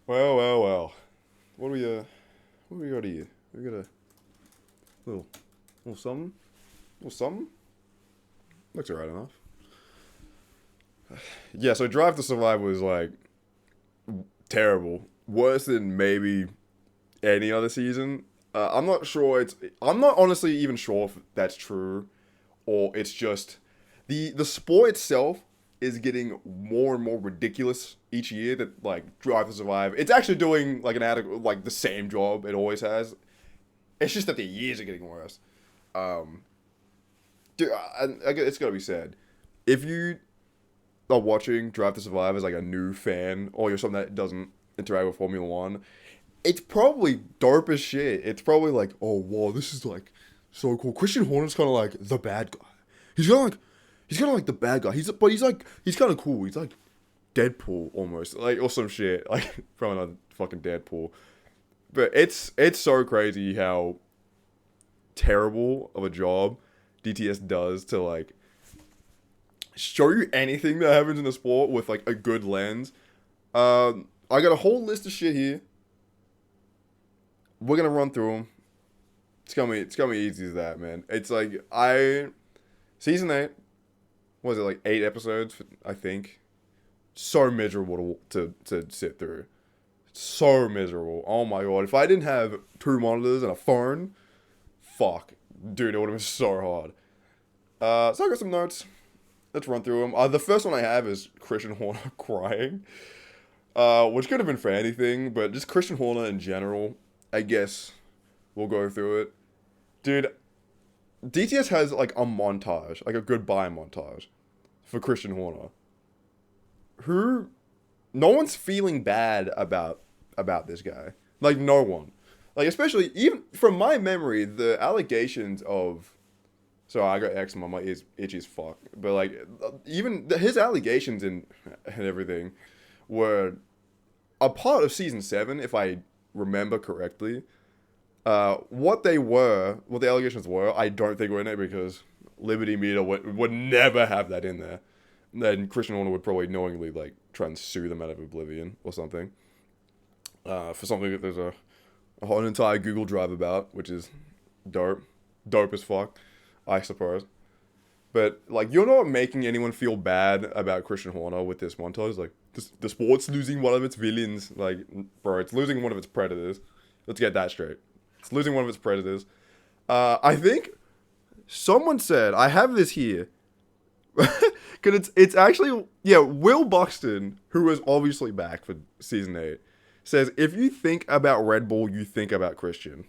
Well. What do we got here? We got a little, little something, little something. Looks alright enough. Yeah. So Drive to Survive was like terrible, worse than maybe any other season. I'm not sure. I'm not honestly even sure if that's true, or it's just the sport itself is getting more and more ridiculous each year. That like Drive to Survive, it's actually doing like an like the same job it always has. It's just that the years are getting worse. Um, Dude, it's gotta be said. If you are watching Drive to Survive as like a new fan, or you're someone that doesn't interact with Formula One, it's probably dope as shit. It's probably like, oh wow, this is like so cool. Christian Horner's kind of like the bad guy. He's kind of like the bad guy. He's kind of cool. He's like Deadpool almost, like or some shit like from another fucking Deadpool. But it's so crazy how terrible of a job DTS does to like show you anything that happens in the sport with like a good lens. I got a whole list of shit here. We're gonna run through them. It's gonna be easy as that, man. It's like season 8 was it like 8 episodes? I think so miserable to sit through. So miserable. Oh my god! If I didn't have two monitors and a phone, fuck, dude, it would have been so hard. So I got some notes. Let's run through them. The first one I have is Christian Horner crying, which could have been for anything, but just Christian Horner in general. I guess we'll go through it. Dude, DTS has like a montage, like a goodbye montage for Christian Horner. Who no one's feeling bad about this guy. Like no one. Like especially even from my memory, the allegations of so I got eczema, my ears itchy as fuck. But like even his allegations and everything were a part of season 7, if I remember correctly. What the allegations were, I don't think were in it because Liberty Media would never have that in there. Then Christian Horner would probably knowingly like try and sue them out of oblivion or something. For something that there's a whole entire Google Drive about, which is dope as fuck, I suppose. But like, you're not making anyone feel bad about Christian Horner with this montage. Like, the sport's losing one of its villains. Like, bro, it's losing one of its predators. Let's get that straight. It's losing one of its predators. I think someone said I have this here. Cause it's actually yeah, Will Buxton, who is obviously back for season 8, says if you think about Red Bull, you think about Christian.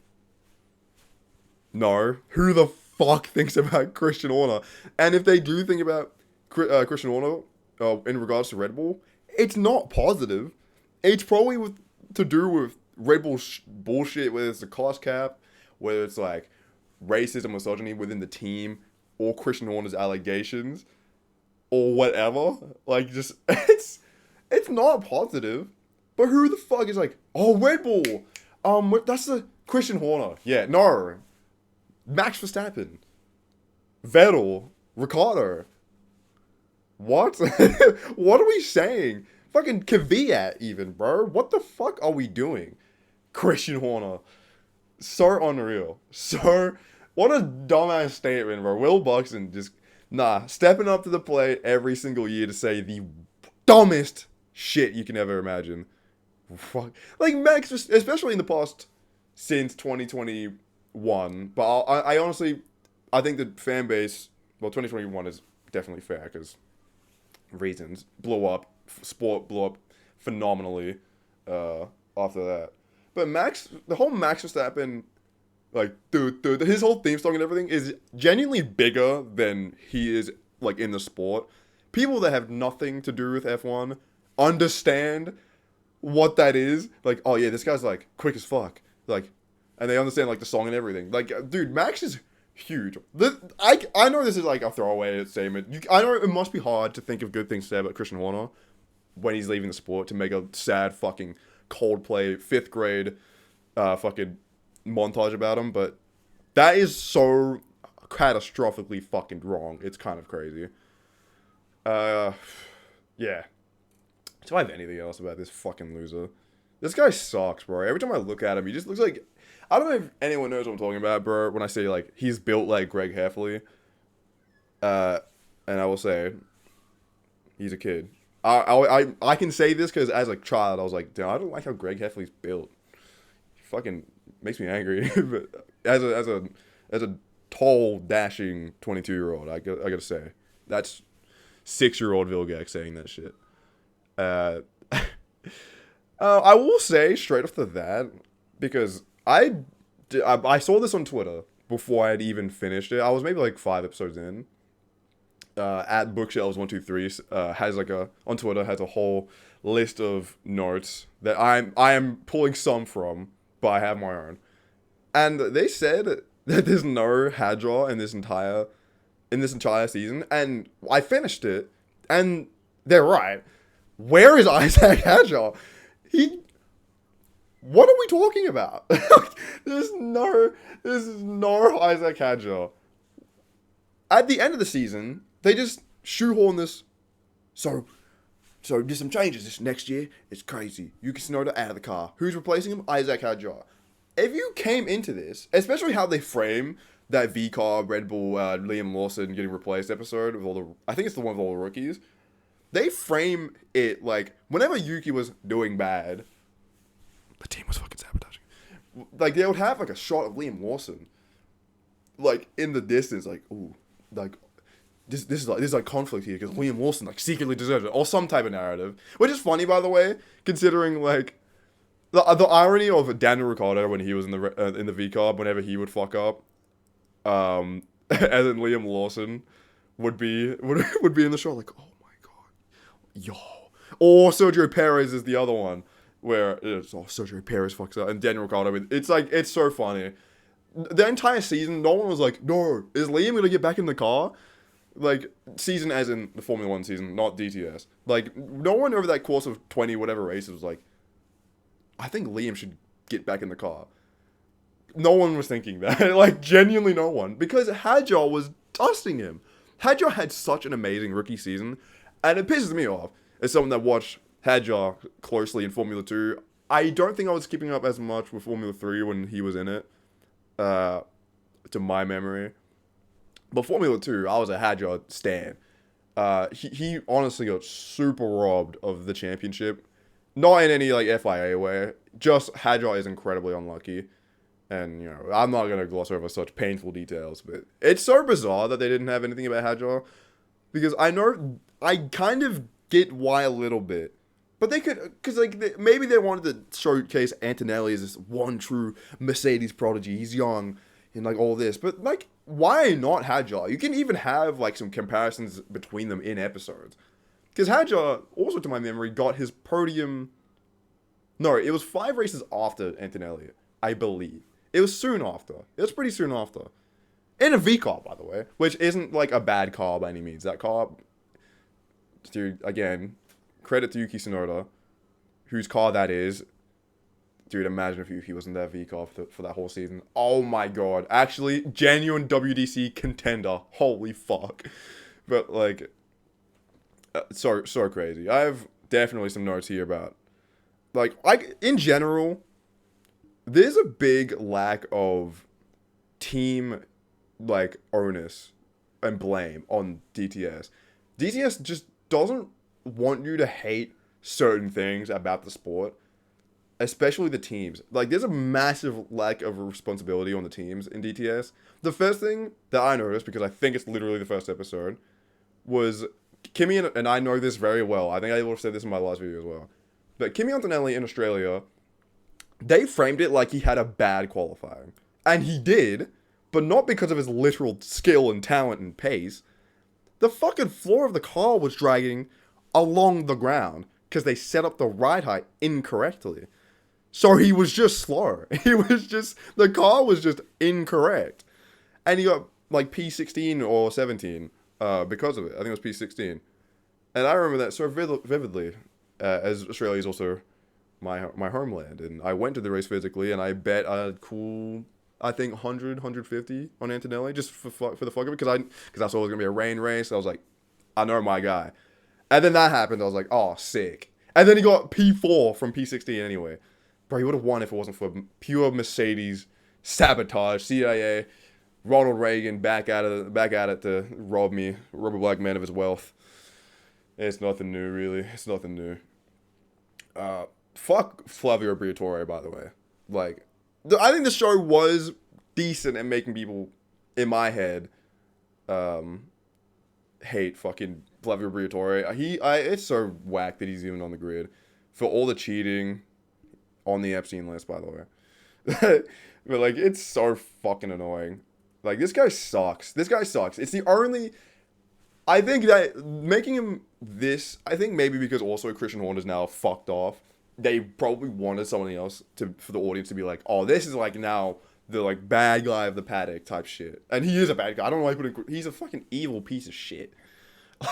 No, who the fuck thinks about Christian Horner? And if they do think about Christian Horner in regards to Red Bull, it's not positive. It's probably to do with Red Bull bullshit, whether it's the cost cap, whether it's like racism, misogyny within the team, or Christian Horner's allegations or whatever. Like, just it's not positive. But who the fuck is like, oh, Red Bull? That's the Christian Horner. Yeah, no, Max Verstappen, Vettel, Ricardo. What? What are we saying? Fucking Kvyat even, bro. What the fuck are we doing? Christian Horner. So unreal. So, what a dumbass statement, bro. Will Buxton just stepping up to the plate every single year to say the dumbest shit you can ever imagine. Fuck. Like Max, especially in the past since 2021. But I honestly, I think the fan base, well, 2021 is definitely fair because reasons blew up, sport blew up phenomenally after that. But the whole Max Verstappen, like, dude, his whole theme song and everything is genuinely bigger than he is, like, in the sport. People that have nothing to do with F1 understand what that is. Like, oh yeah, this guy's, like, quick as fuck. Like, and they understand, like, the song and everything. Like, dude, Max is huge. I know this is, like, a throwaway statement. I know it must be hard to think of good things to say about Christian Horner when he's leaving the sport to make a sad fucking Coldplay 5th grade fucking montage about him, but that is so catastrophically fucking wrong. It's kind of crazy. Uh, yeah. Do I have anything else about this fucking loser? This guy sucks, bro. Every time I look at him, he just looks like I don't know if anyone knows what I'm talking about, bro. When I say like he's built like Greg Heffley, uh, and I will say he's a kid. I can say this because as a child I was like, damn, I don't like how Greg Heffley's built. He fucking makes me angry. But as a tall, dashing 22-year-old, I gotta say that's 6-year-old Vilgax saying that shit. Uh, I will say straight off the bat because I saw this on Twitter before I had even finished it. I was maybe like 5 episodes in. At bookshelves123 has like a on Twitter has a whole list of notes that I am pulling some from, but I have my own. And they said that there's no Hadjar in this entire season, and I finished it, and they're right. Where is Isaac Hadjar? He. What are we talking about? There's no Isaac Hadjar. At the end of the season, they just shoehorn this. So, so there's some changes this next year. It's crazy. Yuki Tsunoda out of the car. Who's replacing him? Isaac Hadjar. If you came into this, especially how they frame that V car Red Bull Liam Lawson getting replaced episode with all the, I think it's the one with all the rookies. They frame it like whenever Yuki was doing bad, the team was fucking sabotaging. Like they would have like a shot of Liam Lawson, like in the distance, like ooh, like this is like conflict here because Liam Lawson like secretly deserves it or some type of narrative, which is funny by the way, considering like the irony of Daniel Ricciardo when he was in the V Carb whenever he would fuck up, and then Liam Lawson would be in the show like oh my god, yo, or Sergio Perez is the other one where it's Sergio Perez fucks up and Daniel Ricciardo. It's like it's so funny. The entire season, no one was like, no, is Liam gonna get back in the car? Like, season as in the Formula 1 season, not DTS. Like, no one over that course of 20 whatever races was like, I think Liam should get back in the car. No one was thinking that. Like, genuinely no one. Because Hadjar was dusting him. Hadjar had such an amazing rookie season. And it pisses me off as someone that watched Hadjar closely in Formula 2. I don't think I was keeping up as much with Formula 3 when he was in it. To my memory. But Formula 2, I was a Hadjar stan. He honestly got super robbed of the championship. Not in any, like, FIA way. Just Hadjar is incredibly unlucky. And, you know, I'm not going to gloss over such painful details. But it's so bizarre that they didn't have anything about Hadjar. Because I kind of get why a little bit. But they could, because, like, maybe they wanted to showcase Antonelli as this one true Mercedes prodigy. He's young and, like, all this. But, like, why not Hadjar? You can even have, like, some comparisons between them in episodes. Because Hadjar, also to my memory, got his podium. No, it was 5 races after Antonelli, I believe. It was soon after. It was pretty soon after. In a V car, by the way. Which isn't, like, a bad car by any means. That car, dude, again, credit to Yuki Tsunoda, whose car that is. Dude, imagine if Yuki was in that V car for that whole season. Oh my god. Actually, genuine WDC contender. Holy fuck. But, like, so crazy. I have definitely some notes here about, like, in general, there's a big lack of team, like, onus and blame on DTS. DTS just doesn't want you to hate certain things about the sport, especially the teams. Like, there's a massive lack of responsibility on the teams in DTS. The first thing that I noticed, because I think it's literally the first episode, was Kimi, and I know this very well. I think I would have said this in my last video as well. But Kimi Antonelli in Australia, they framed it like he had a bad qualifying. And he did, but not because of his literal skill and talent and pace. The fucking floor of the car was dragging along the ground because they set up the ride height incorrectly. So he was just slow. The car was just incorrect. And he got like P16 or 17 because of it. I think it was P16. And I remember that so vividly, as Australia is also my homeland. And I went to the race physically, and I bet a cool, I think 100, 150 on Antonelli, just for the fuck of it, because I saw it was going to be a rain race. I was like, I know my guy. And then that happened. I was like, oh, sick. And then he got P4 from P16 anyway. Bro, he would have won if it wasn't for pure Mercedes sabotage. CIA, Ronald Reagan back at it to rob a black man of his wealth. It's nothing new, really. It's nothing new. Fuck Flavio Briatore, by the way. Like, I think the show was decent at making people, in my head, hate fucking Flavio Briatore. It's so whack that he's even on the grid for all the cheating on the Epstein list, by the way. But like, it's so fucking annoying. Like, this guy sucks. This guy sucks. It's the only. I think that making him this. I think maybe because also Christian Horner's now fucked off. They probably wanted somebody else for the audience to be like, oh, this is like now the like bad guy of the paddock type shit. And he is a bad guy. I don't know why he's a fucking evil piece of shit.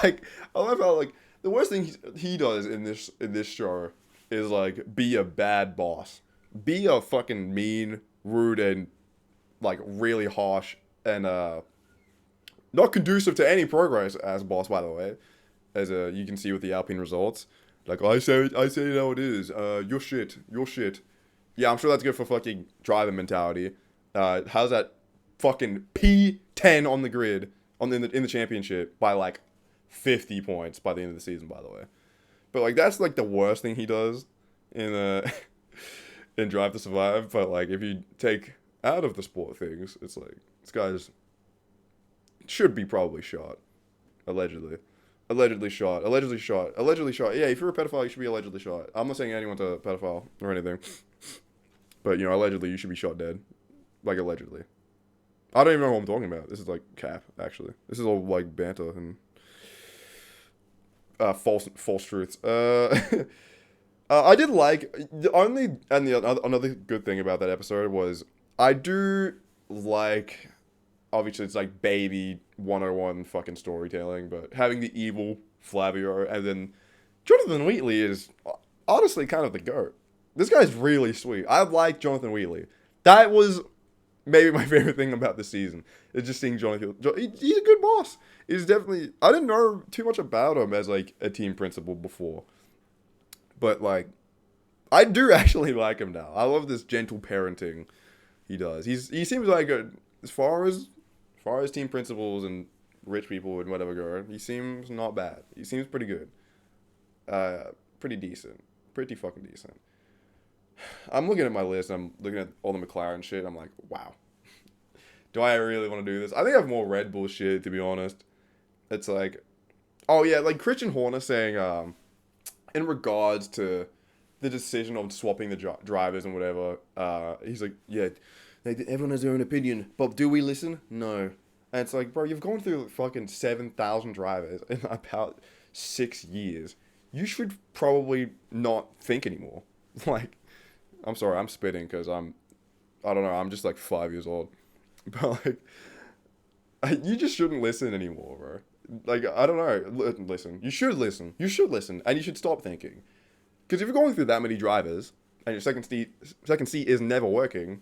Like, I love how like the worst thing he does in this show is like be a bad boss. Be a fucking mean, rude, and like really harsh and not conducive to any progress as a boss, by the way. As you can see with the Alpine results. Like, I say it how it is. You're shit. Yeah, I'm sure that's good for fucking driver mentality. How's that fucking P10 on the grid in the championship by like 50 points by the end of the season, by the way. But like that's like the worst thing he does in in Drive to Survive. But like if you take out of the sport things, it's like this guy's should be probably shot, allegedly. Allegedly shot. Yeah, if you're a pedophile, you should be allegedly shot. I'm not saying anyone's a pedophile or anything. But, you know, allegedly, you should be shot dead. Like, allegedly. I don't even know what I'm talking about. This is, like, cap, actually. This is all, like, banter and false truths. I did like... Another good thing about that episode was I do like... Obviously, it's like baby 101 fucking storytelling, but having the evil Flavio and then Jonathan Wheatley is honestly kind of the GOAT. This guy's really sweet. I like Jonathan Wheatley. That was maybe my favorite thing about the season. Is just seeing Jonathan. He's a good boss. He's definitely... I didn't know too much about him as like a team principal before. But like, I do actually like him now. I love this gentle parenting he does. He seems like as far as team principals and rich people and whatever go, he seems not bad. He seems pretty good. Pretty decent. Pretty fucking decent. I'm looking at my list. I'm looking at all the McLaren shit. I'm like, wow. Do I really want to do this? I think I have more Red Bull shit, to be honest. It's like, oh yeah, like Christian Horner saying, in regards to the decision of swapping the drivers and whatever, he's like, yeah, everyone has their own opinion, but do we listen? No. And it's like, bro, you've gone through fucking 7,000 drivers in about 6 years. You should probably not think anymore. Like, I'm sorry, I'm spitting because I don't know, I'm just like 5 years old. But like, you just shouldn't listen anymore, bro. Like, I don't know, listen. You should listen. And you should stop thinking. Because if you're going through that many drivers, and your second seat is never working,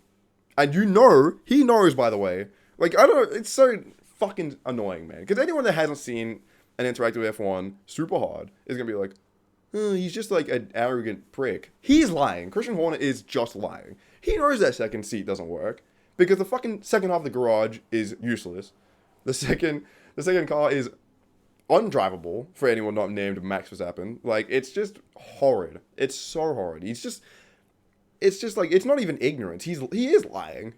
and you know, he knows, by the way. Like, I don't know, it's so fucking annoying, man. Because anyone that hasn't seen and interacted with F1 super hard is going to be like, oh, he's just like an arrogant prick. He's lying. Christian Horner is just lying. He knows that second seat doesn't work because the fucking second half of the garage is useless. The second car is undrivable for anyone not named Max Verstappen. Like, it's just horrid. It's so horrid. It's just like, it's not even ignorance. He is lying.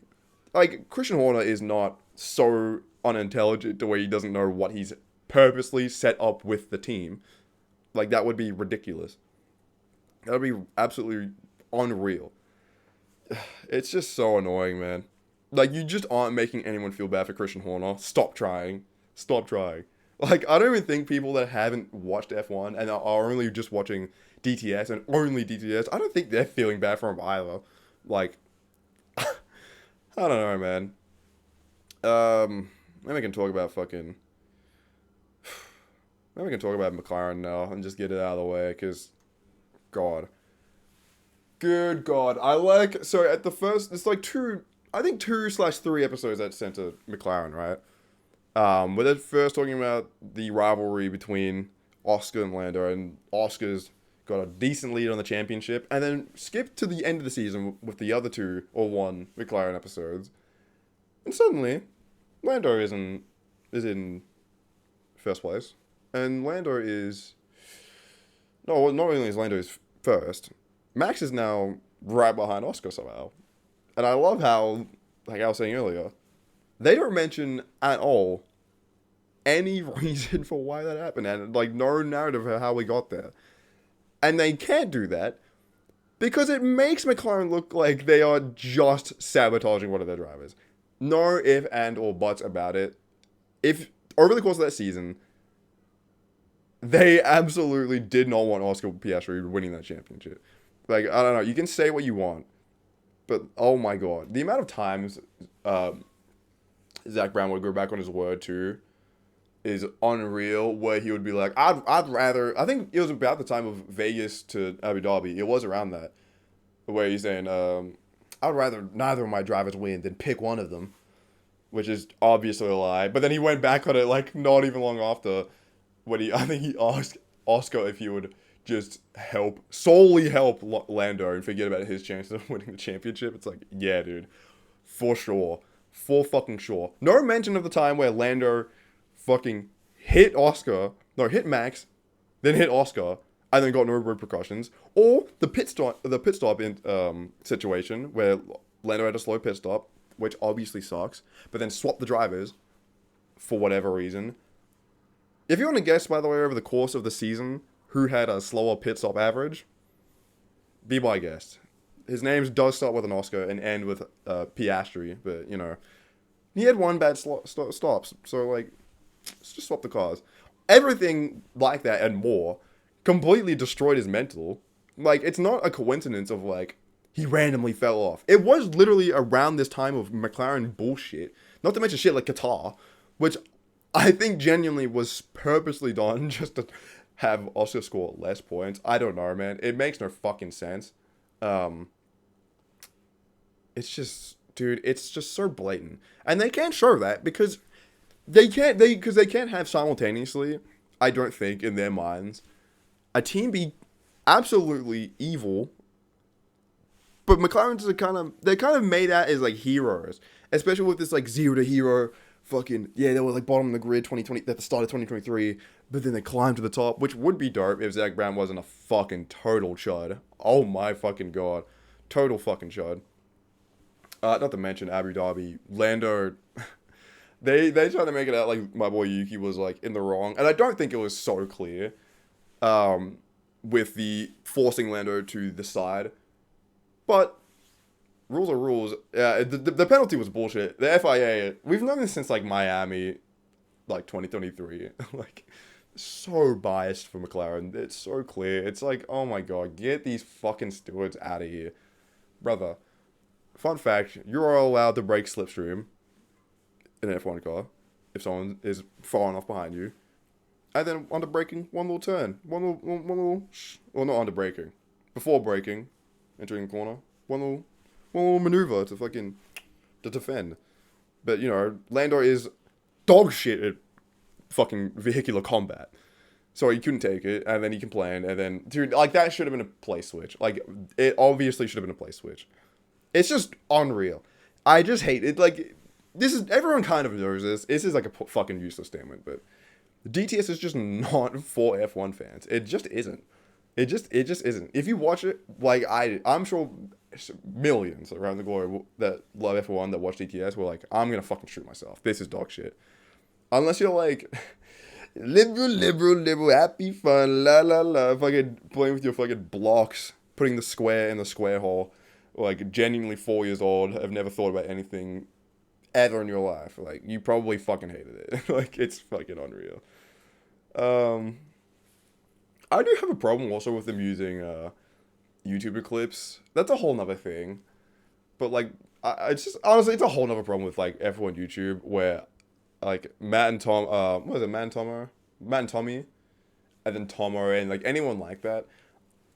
Like, Christian Horner is not so unintelligent to where he doesn't know what he's purposely set up with the team. Like, that would be ridiculous. That would be absolutely unreal. It's just so annoying, man. Like, you just aren't making anyone feel bad for Christian Horner. Stop trying. Like, I don't even think people that haven't watched F1 and are only just watching DTS and only DTS, I don't think they're feeling bad for him either. Like, I don't know, man. Maybe we can talk about McLaren now and just get it out of the way, because, God. Good God. So at the first, it's like 2/3 episodes that center McLaren, right? Where they're first talking about the rivalry between Oscar and Lando, and Oscar's got a decent lead on the championship, and then skip to the end of the season with the other two or one McLaren episodes, and suddenly Lando is in first place, and Lando is no, not only is Lando is first, Max is now right behind Oscar somehow, and I love how, like I was saying earlier, they don't mention at all any reason for why that happened, and like no narrative of how we got there. And they can't do that because it makes McLaren look like they are just sabotaging one of their drivers. No if and or buts about it. If over the course of that season, they absolutely did not want Oscar Piastri winning that championship. Like, I don't know, you can say what you want, but oh my god, the amount of times Zach Brown would go back on his word too is unreal, where he would be like, I'd rather, I think it was about the time of Vegas to Abu Dhabi, it was around that, where he's saying, I'd rather neither of my drivers win than pick one of them, which is obviously a lie, but then he went back on it, like, not even long after, when I think he asked Oscar if he would just solely help Lando and forget about his chances of winning the championship. It's like, yeah, dude, for sure. For fucking sure. No mention of the time where Lando fucking hit Max, then hit Oscar, and then got no repercussions, or the pit stop in situation where Lando had a slow pit stop, which obviously sucks, but then swapped the drivers for whatever reason. If you want to guess, by the way, over the course of the season, who had a slower pit stop average, be my guest. His name does start with an Oscar and end with Piastri, but, you know, he had one bad stops, so, like, let's just swap the cars. Everything like that and more completely destroyed his mental. Like, it's not a coincidence of, like, he randomly fell off. It was literally around this time of McLaren bullshit, not to mention shit like Qatar, which I think genuinely was purposely done just to have Oscar score less points. I don't know, man. It makes no fucking sense. It's just, dude, it's just so blatant. And they can't show that because they can't have simultaneously, I don't think, in their minds, a team be absolutely evil, but McLaren's they're kind of made out as, like, heroes. Especially with this, like, zero to hero fucking, yeah, they were, like, bottom of the grid 2020 at the start of 2023, but then they climbed to the top, which would be dope if Zach Brown wasn't a fucking total chud. Oh my fucking god. Total fucking chud. Not to mention Abu Dhabi. Lando, they tried to make it out like my boy Yuki was, like, in the wrong, and I don't think it was so clear, with the forcing Lando to the side, but rules are rules. Yeah, the penalty was bullshit. The FIA, we've known this since, like, Miami, like, 2023. Like, so biased for McLaren. It's so clear. It's like, oh my god, get these fucking stewards out of here. Brother, fun fact, you're allowed to break slipstream in an F1 car if someone is far enough behind you. And then under braking, one little turn. One little, well, not under braking. Before braking, entering the corner, one little maneuver to defend. But, you know, Lando is dog shit at fucking vehicular combat. So he couldn't take it, and then he complained, and then, dude, like, that should have been a play switch. Like, it obviously should have been a play switch. It's just unreal. I just hate it. Like, everyone kind of knows this. This is, like, a fucking useless statement, but DTS is just not for F1 fans. It just isn't. It just isn't. If you watch it, like, I'm sure millions around the globe that love F1 that watch DTS were like, I'm gonna fucking shoot myself. This is dog shit. Unless you're like, liberal, happy fun, la la la, fucking playing with your fucking blocks, putting the square in the square hole, like, genuinely 4 years old, have never thought about anything ever in your life. Like, you probably fucking hated it. Like, it's fucking unreal. I do have a problem also with them using YouTuber clips. That's a whole nother thing. But, like, it's just, honestly, it's a whole nother problem with, like, F1 YouTube, where, like, Matt and Tom, what was it, Matt and Tomo? Matt and Tommy, and then Tomo, and, like, anyone like that.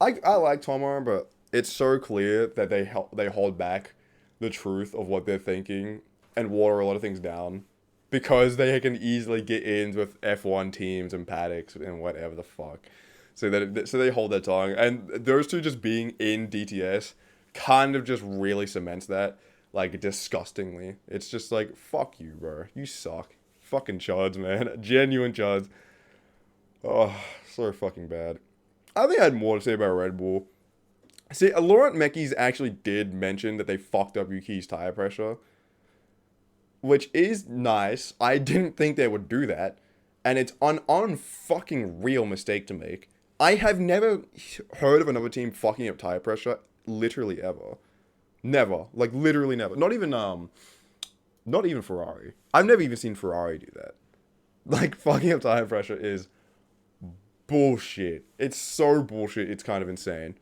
I like Tomo, but it's so clear that they hold back the truth of what they're thinking and water a lot of things down because they can easily get in with F1 teams and paddocks and whatever the fuck. So they hold their tongue, and those two just being in DTS kind of just really cements that, like, disgustingly. It's just like, fuck you, bro. You suck. Fucking chuds, man. Genuine chuds. Oh, so fucking bad. I think I had more to say about Red Bull. See, Laurent Mekies actually did mention that they fucked up Yuki's tire pressure, which is nice. I didn't think they would do that, and it's an unfucking real mistake to make. I have never heard of another team fucking up tire pressure, literally ever. Never. Like, literally never. Not even Ferrari. I've never even seen Ferrari do that. Like, fucking up tire pressure is bullshit. It's so bullshit, it's kind of insane.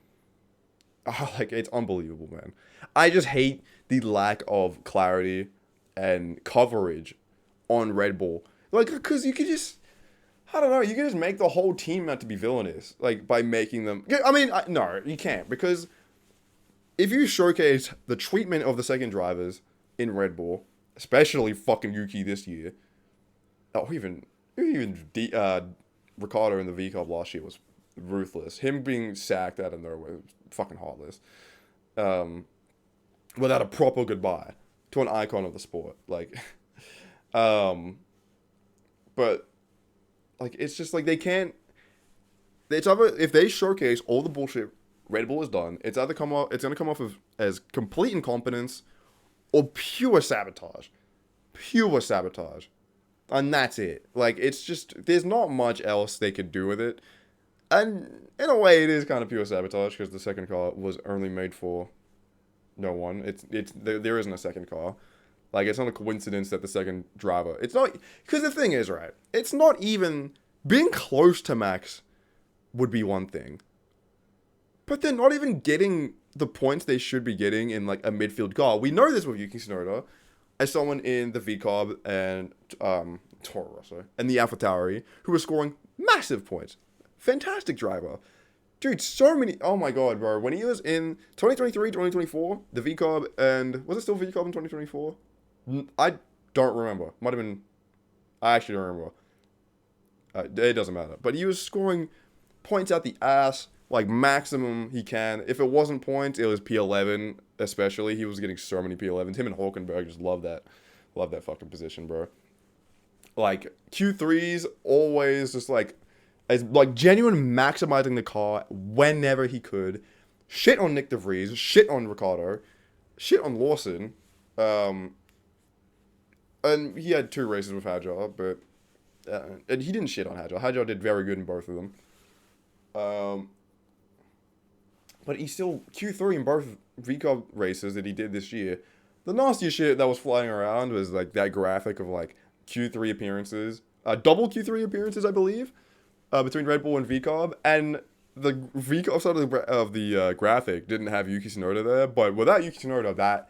Oh, like, it's unbelievable, man. I just hate the lack of clarity and coverage on Red Bull. Like, because you could just, I don't know, you could just make the whole team out to be villainous. Like, by making them, I mean, no, you can't. Because if you showcase the treatment of the second drivers in Red Bull, especially fucking Yuki this year, oh, even Ricardo in the V Cup last year was ruthless. Him being sacked out of nowhere was fucking heartless. Without a proper goodbye to an icon of the sport. Like, but, like, it's just like they can't. It's either, if they showcase all the bullshit Red Bull has done, it's either it's gonna come off as complete incompetence or pure sabotage. Pure sabotage. And that's it. Like, it's just, there's not much else they could do with it. And in a way, it is kind of pure sabotage because the second car was only made for no one. There isn't a second car. Like, it's not a coincidence that the second driver. It's not, because the thing is, right, it's not even, being close to Max would be one thing. But they're not even getting the points they should be getting in, like, a midfield car. We know this with Yuki Tsunoda, as someone in the V-Carb and Toro Rosso and the AlphaTauri who was scoring massive points. Fantastic driver. Dude, so many. Oh my god, bro. When he was in 2023, 2024, the V-Carb, and was it still V-Carb in 2024? I don't remember. Might have been. I actually don't remember. It doesn't matter. But he was scoring points out the ass, like maximum he can. If it wasn't points, it was P11, especially. He was getting so many P11s. Him and Hulkenberg just love that fucking position, bro. Like, Q3s always just like, as like genuine maximizing the car whenever he could. Shit on Nick DeVries, shit on Ricardo, shit on Lawson. And he had 2 races with Hadjar, but and he didn't shit on Hadjar. Hadjar did very good in both of them. But he still, Q3 in both V-Cup races that he did this year, the nastiest shit that was flying around was like that graphic of like Q3 appearances, double Q3 appearances, I believe, between Red Bull and V-Carb, and the V-Carb side of the graphic didn't have Yuki Tsunoda there, but without Yuki Tsunoda, that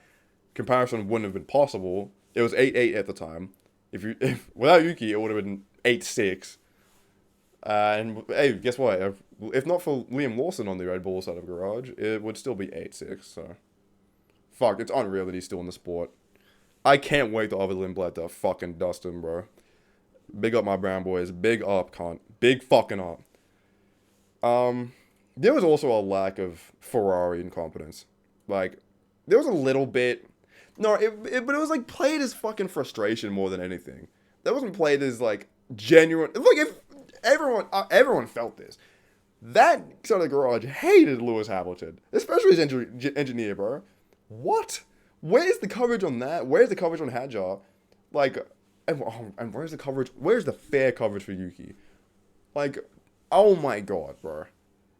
comparison wouldn't have been possible. It was 8-8 at the time. If without Yuki, it would have been 8-6. And hey, guess what? If not for Liam Lawson on the Red Bull side of Garage, it would still be 8-6. So, fuck, it's unreal that he's still in the sport. I can't wait to Ovid Lindblad to fucking dust him, bro. Big up my brown boys. Big up, cunt. Big fucking up. There was also a lack of Ferrari incompetence. Like, there was a little bit. No, but it was like played as fucking frustration more than anything. That wasn't played as like genuine. Like, if everyone felt this. That side of the garage hated Lewis Hamilton, especially his engineer, bro. What? Where's the coverage on that? Where's the coverage on Hadjar? Like, and where's the coverage? Where's the fair coverage for Yuki? Like, oh my god, bro.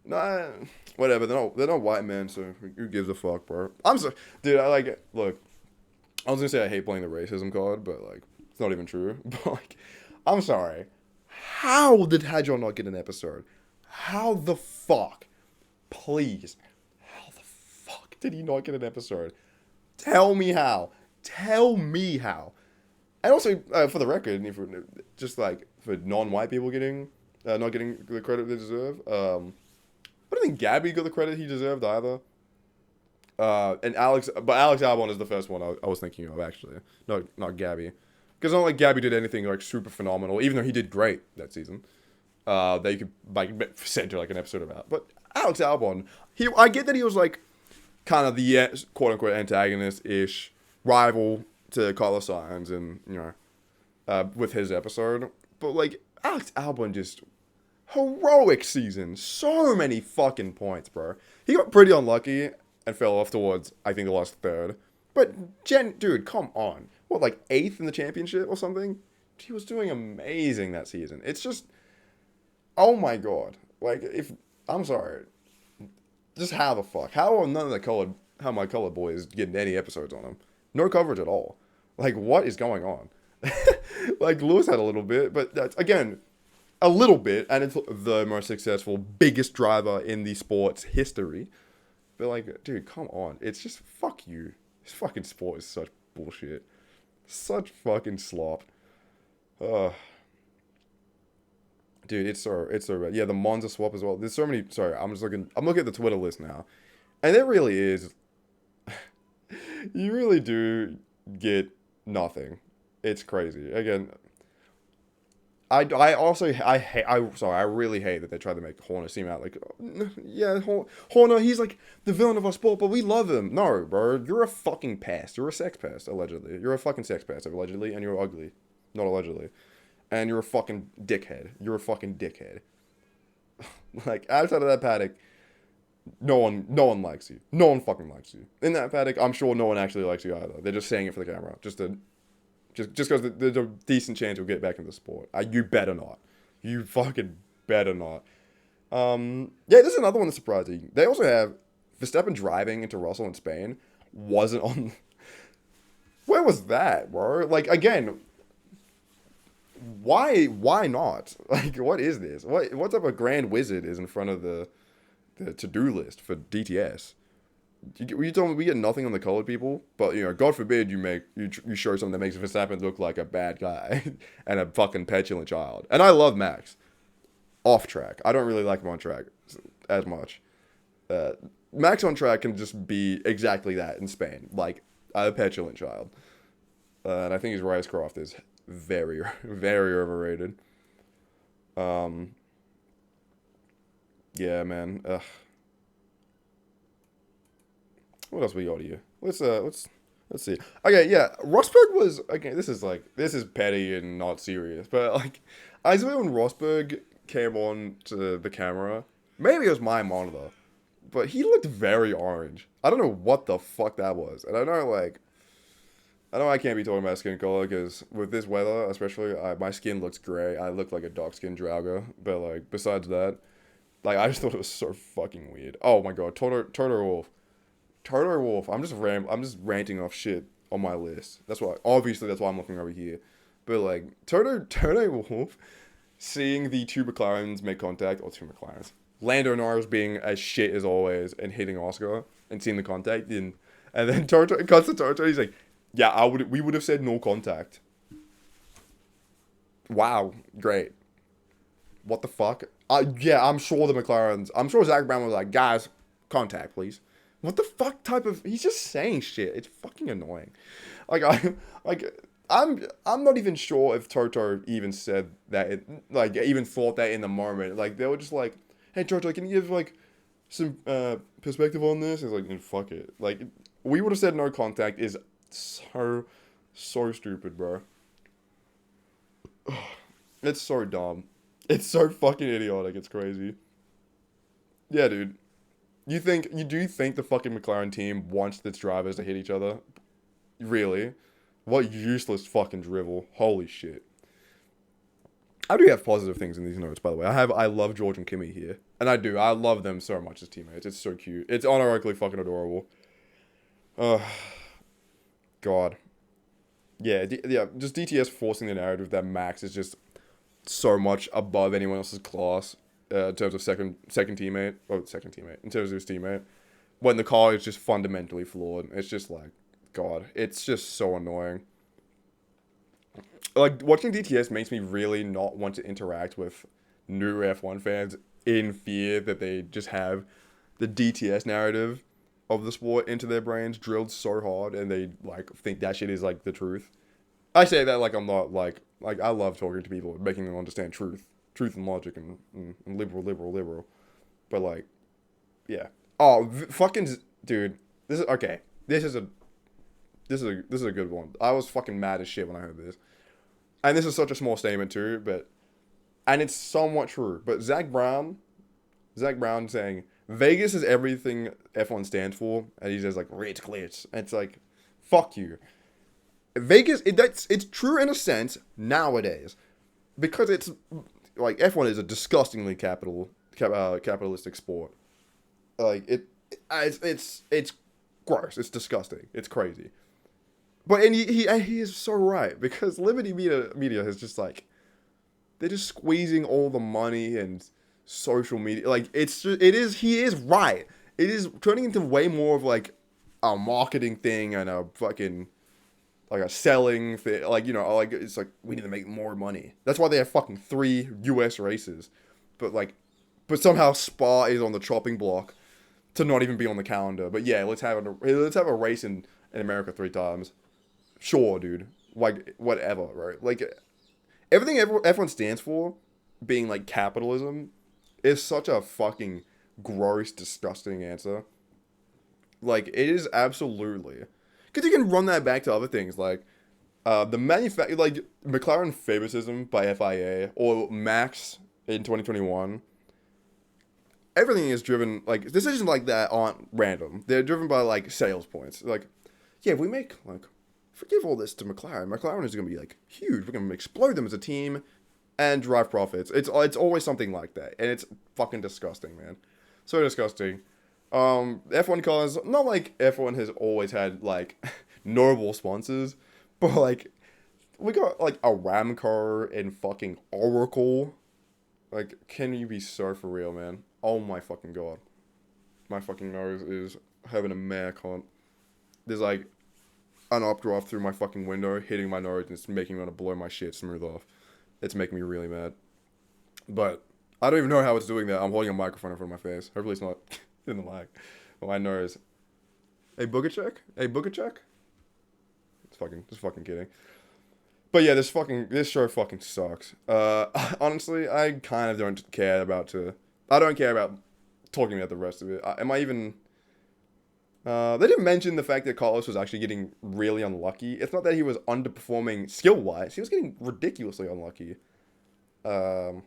Nah, whatever. They're not white men, so who gives a fuck, bro? I'm so, dude. I like it. Look, I was gonna say I hate playing the racism card, but like, it's not even true. But like, I'm sorry. How did Hadjar not get an episode? How the fuck? Please. How the fuck did he not get an episode? Tell me how. Tell me how. And also, for the record, just like for non-white people not getting the credit they deserve, I don't think Gabby got the credit he deserved either. And Alex Albon is the first one I was thinking of, actually. No, not Gabby. Because not like Gabby did anything like super phenomenal, even though he did great that season. that you could like center like an episode about. But Alex Albon, I get that he was like kind of the quote unquote antagonist ish rival to Carlos Sainz, and with his episode, but like Alex Albon just heroic season, so many fucking points, bro. He got pretty unlucky and fell off towards I think the last third, but dude, come on, what, like 8th in the championship or something? He was doing amazing that season. It's just, oh my god, like if I'm sorry, just how the fuck, how are none of the how my colored boys getting any episodes on him? No coverage at all. Like what is going on? Like Lewis had a little bit, but that's again a little bit, and it's the most successful, biggest driver in the sport's history. But like, dude, come on, it's just fuck you. This fucking sport is such bullshit, such fucking slop. Dude, it's so bad. Yeah, the Monza swap as well. There's so many. Sorry, I'm looking at the Twitter list now, and it really is. You really do get nothing. It's crazy. Again, I really hate that they tried to make Horner seem out like, yeah, Horner, he's like the villain of our sport, but we love him. No, bro, you're a fucking pest. You're a sex pest, allegedly. You're a fucking sex pest, allegedly, and you're ugly. Not allegedly. And you're a fucking dickhead. You're a fucking dickhead. Like, outside of that paddock, no one likes you. No one fucking likes you. In that paddock, I'm sure no one actually likes you either. They're just saying it for the camera. Just because there's a decent chance you'll get back into the sport. You better not. You fucking better not. Yeah, this is another one that's surprising. They also have Verstappen driving into Russell in Spain. Wasn't on. Where was that, bro? Like, again, why not? Like, what is this? What type of grand wizard is in front of the to-do list for DTS? You told me we get nothing on the colored people, but God forbid you show something that makes Verstappen look like a bad guy and a fucking petulant child. And I love Max off track. I don't really like him on track as much. Max on track can just be exactly that in Spain, like a petulant child. And I think his racecraft is very, very overrated. Yeah, man. What else we got here? Let's see. Okay, yeah. Rosberg was This is petty and not serious, but like, I swear when Rosberg came on to the camera, maybe it was my monitor, but he looked very orange. I don't know what the fuck that was, and I know I can't be talking about skin color because with this weather, especially, my skin looks gray. I look like a dark skinned Drago, but like besides that, like I just thought it was so fucking weird. Oh my god, Toto Wolff. I'm just ranting off shit on my list. That's why I'm looking over here. But like Toto Wolff, seeing the two McLarens make contact, or two McLarens, Lando Norris being as shit as always and hitting Oscar and seeing the contact, and then Toto cuts to Toto. He's like, yeah, we would have said no contact. Wow, great. What the fuck? Yeah, I'm sure Zach Brown was like, guys, contact, please. What the fuck type of? He's just saying shit. It's fucking annoying. I'm not even sure if Toto even said that. Even thought that in the moment. Like they were just like, hey Toto, can you give like some perspective on this? It's like, fuck it. Like we would have said no contact is so stupid, bro. It's so dumb. It's so fucking idiotic. It's crazy. Yeah, dude. Do you think the fucking McLaren team wants its drivers to hit each other? Really? What useless fucking drivel. Holy shit. I do have positive things in these notes, by the way. I love George and Kimmy here. And I do. I love them so much as teammates. It's so cute. It's unironically fucking adorable. God. Yeah, just DTS forcing the narrative that Max is just so much above anyone else's class. In terms of second teammate, in terms of his teammate, when the car is just fundamentally flawed. It's just like, God, it's just so annoying. Like, watching DTS makes me really not want to interact with new F1 fans in fear that they just have the DTS narrative of the sport into their brains drilled so hard, and they, like, think that shit is, like, the truth. I say that like I'm not, like I love talking to people, making them understand truth. truth and logic and liberal. But like, yeah. Oh, fucking dude. This is okay. This is a good one. I was fucking mad as shit when I heard this, and this is such a small statement too, but and it's somewhat true. But Zach Brown saying Vegas is everything F1 stands for, and he says like rich glitch. And it's like, fuck you. Vegas, it's true in a sense nowadays, because it's like F1 is a disgustingly capitalistic sport. Like it's gross. It's disgusting. It's crazy. But and he is so right, because Liberty Media is just like, they're just squeezing all the money and social media. Like he is right. It is turning into way more of like a marketing thing and a fucking like a selling thing. Like, you know, like it's like we need to make more money. That's why they have fucking 3 US races. But somehow Spa is on the chopping block to not even be on the calendar. But yeah, let's have a race in America 3 times. Sure, dude. Like, whatever, right? Like, everything F1 stands for, being like capitalism, is such a fucking gross, disgusting answer. Like, it is absolutely. Because you can run that back to other things, like like McLaren favoritism by FIA or Max in 2021. Everything is driven, like, decisions like that aren't random. They're driven by, like, sales points. Like, yeah, if we make, like, forgive all this to McLaren. McLaren is going to be, like, huge. We're going to explode them as a team and drive profits. It's always something like that. And it's fucking disgusting, man. So disgusting. F1 cars, not like F1 has always had, like, notable sponsors, but, like, we got, like, Aramco and fucking Oracle. Like, can you be so for real, man? Oh my fucking god. My fucking nose is having a mare cunt. There's, like, an updraft through my fucking window, hitting my nose, and it's making me want to blow my shit smooth off. It's making me really mad. But I don't even know how it's doing that. I'm holding a microphone in front of my face. Hopefully it's not in the lag. My nose. Hey, booger check? Just fucking kidding. But yeah, this show fucking sucks. Honestly, I kind of don't care about talking about the rest of it. They didn't mention the fact that Carlos was actually getting really unlucky. It's not that he was underperforming skill-wise. He was getting ridiculously unlucky. There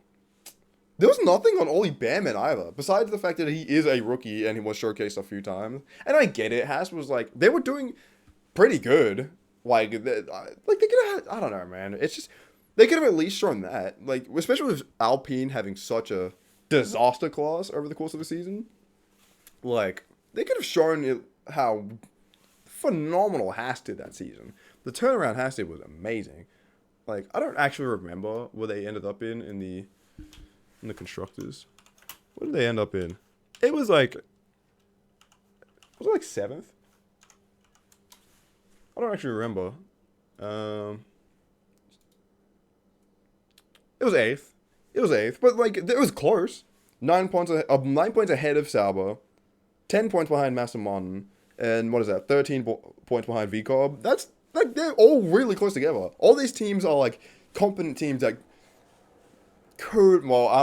was nothing on Ollie Behrman either, besides the fact that he is a rookie and he was showcased a few times. And I get it. Haas was like, they were doing pretty good. Like they could have, I don't know, man. It's just, they could have at least shown that. Like, especially with Alpine having such a disaster class over the course of the season. Like, they could have shown how phenomenal Haas did that season. The turnaround Haas did was amazing. Like, I don't actually remember where they ended up in the constructors. What did they end up in? It was like 7th? I don't actually remember. It was 8th. But like, it was close. 9 points ahead of Sauber. 10 points behind Aston Martin, and what is that? 13 points behind VCOB. That's like, they're all really close together. All these teams are like competent teams that could. Well, I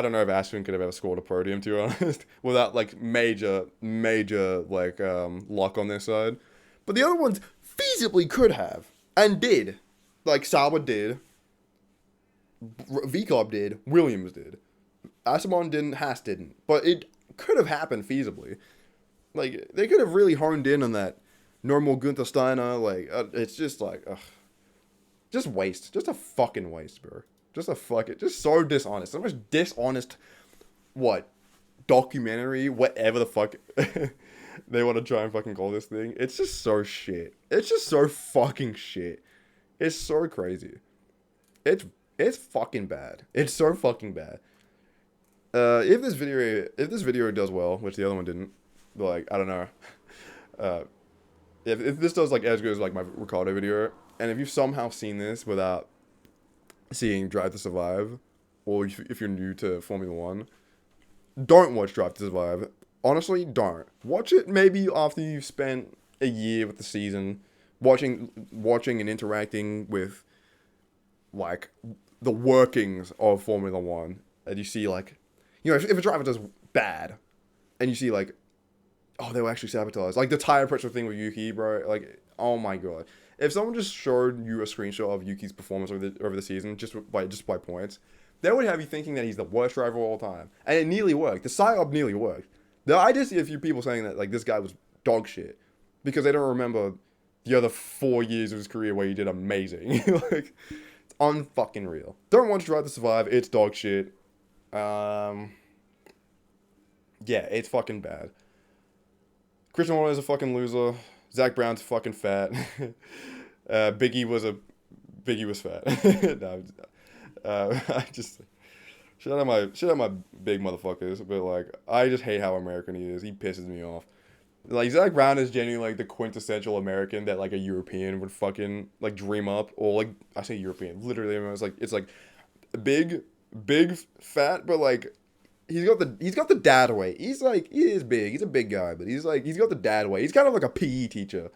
don't know if Aston could have ever scored a podium, to be honest, without like major like luck on their side. But the other ones feasibly could have and did. Like Sauber did, VCOB did, Williams did. Aston Martin didn't, Haas didn't. But it could have happened feasibly. Like, they could have really honed in on that normal Gunther Steiner. Like, it's just like, ugh. Just waste. Just a fucking waste, bro. Just so dishonest. So much dishonest, documentary, whatever the fuck they want to try and fucking call this thing. It's just so shit. It's just so fucking shit. It's so crazy. It's fucking bad. It's so fucking bad. If this video does well, which the other one didn't, like, I don't know. If this does like as good as like my Ricardo video, and if you've somehow seen this without seeing Drive to Survive, or if you're new to Formula One, don't watch Drive to Survive. Honestly, don't. Watch it maybe after you've spent a year with the season, watching and interacting with like the workings of Formula One, and you see like, if a driver does bad, and you see like, oh, they were actually sabotaged, like the tire pressure thing with Yuki, bro, like, oh my god, if someone just showed you a screenshot of Yuki's performance over the season just by points, they would have you thinking that he's the worst driver of all time, and it nearly worked. The psyop nearly worked. I did see a few people saying that like this guy was dog shit because they don't remember the other 4 years of his career where he did amazing. Like, it's unfucking real. Don't want to Drive to Survive. It's dog shit. Yeah, it's fucking bad. Christian Horner is a fucking loser. Zach Brown's fucking fat. Biggie was fat. No, I just shout out my big motherfuckers, but like I just hate how American he is. He pisses me off. Like Zach Brown is genuinely like the quintessential American that like a European would fucking like dream up, or like I say European, literally. I mean, it's like big, fat, but like he's got the dad weight. He is big. He's a big guy, but he's got the dad weight. He's kind of like a PE teacher.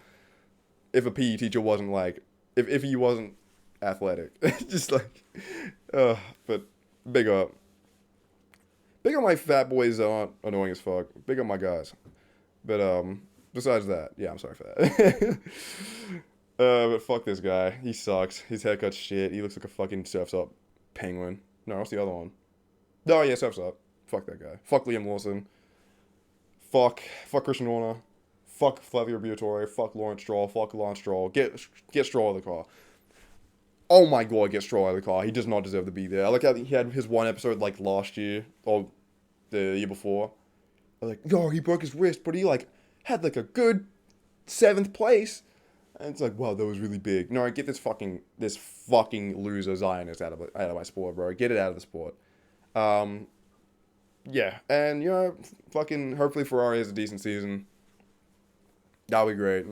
If a PE teacher wasn't like if he wasn't athletic, just like, but big up. Big up my fat boys that aren't annoying as fuck. Big up my guys. But besides that, yeah, I'm sorry for that. But fuck this guy. He sucks. His haircut's shit. He looks like a fucking Surf's Up penguin. No, what's the other one? No, yeah, Surf's Up. Fuck that guy. Fuck Liam Lawson. Fuck Christian Horner. Fuck Flavio Briatore. Fuck Lawrence Stroll. Fuck Lance Stroll. Get Stroll out of the car. Oh my god, get Stroll out of the car. He does not deserve to be there. I like how he had his one episode like last year or the year before. Like, yo, he broke his wrist, but he like had like a good 7th place. And it's like, wow, that was really big. No, get this fucking loser Zionist out of my sport, bro. Get it out of the sport. Yeah, and fucking hopefully Ferrari has a decent season. That'll be great.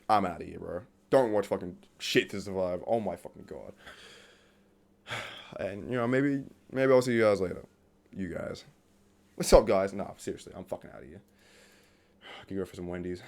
I'm out of here, bro. Don't watch fucking shit to survive. Oh my fucking god. And maybe I'll see you guys later. You guys. What's up, guys? Nah, seriously, I'm fucking out of here. I can go for some Wendy's.